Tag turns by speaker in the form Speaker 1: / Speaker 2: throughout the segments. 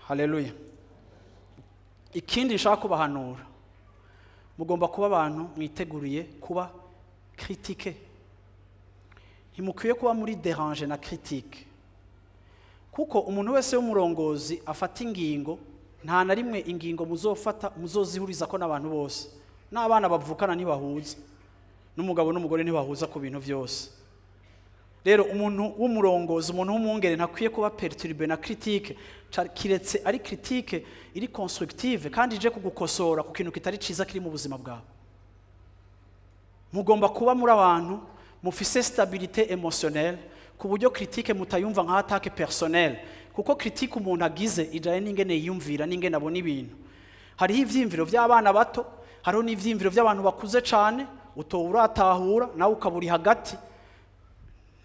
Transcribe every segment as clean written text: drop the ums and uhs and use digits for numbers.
Speaker 1: Haleluya. Ikindi nshaka kubahanura, mugomba kuba abantu mwiteguriye kuba critique. Ntimukwiye kuba muri déranger na critique, kuko umuntu wese w'umurongozi afata ingingo, nta na rimwe ingingo muzofata muzozihuriza ko n'abantu bose. N'abana bavukana ntibahuza, n'umugabo n'umugore ntibahuza ku bintu byose. Rero umuntu w'umurongozi, umuntu w'umwungere ntakwiye kuba perturbé na critique, kiretse ari critique iri constructive kandi ije kugukosora ku kintu kitari ciza kiri mu buzima bwawe. Mugomba kuba muri abantu mufise stabilité émotionnelle, ku buryo critique mutayumva nka attaque personnelle, kuko critique umuntu agize ijanye n'ingene yiyumvira n'ingene abona ibintu. Hariho ivyimviro by'abana bato, hariho n'ivyimviro by'abantu bakuze cane, uratahura nawe ukaburi hagati,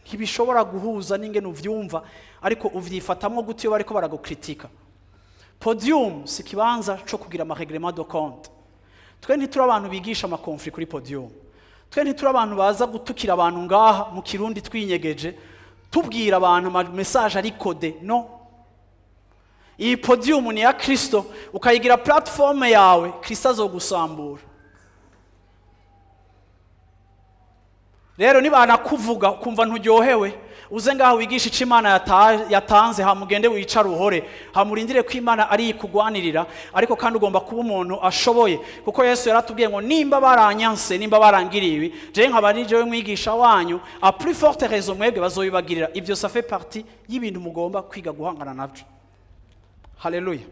Speaker 1: ntibishobora guhuza n'ingene uvyumva, ariko uvyifatamwo gute iyo bariko baragukritika. Podium si kibanza co kugira amareglement de compte. Twe ntituri abantu bigisha amakonflikt kuri podium. Twe ntituri abantu baza gutukira abantu ngaha mu Kirundi twinyegeje tubwira abantu message ari code. No, iyi podium ni ya Kristo, ukayigira platform yawe, Kristo azogusambura. Rero niba anakuvuga kumva ntujyohewe, uze ngaho wigisha ico Imana yatanze, hamugende wicara uhore, hamurindire ko Imana ari kugwanirira. Ariko kandi ugomba kuba umuntu ashoboye, kuko Yesu yaratubwiye ngo nimba baranyanse, nimba barangiriwe, je nkaba ni jewe mwigisha wanyu, a plus forte raison mwebwe bazoyibagirira. Ibyo ça fait partie y'ibintu mugomba kwiga guhangana navyo. Haleluya.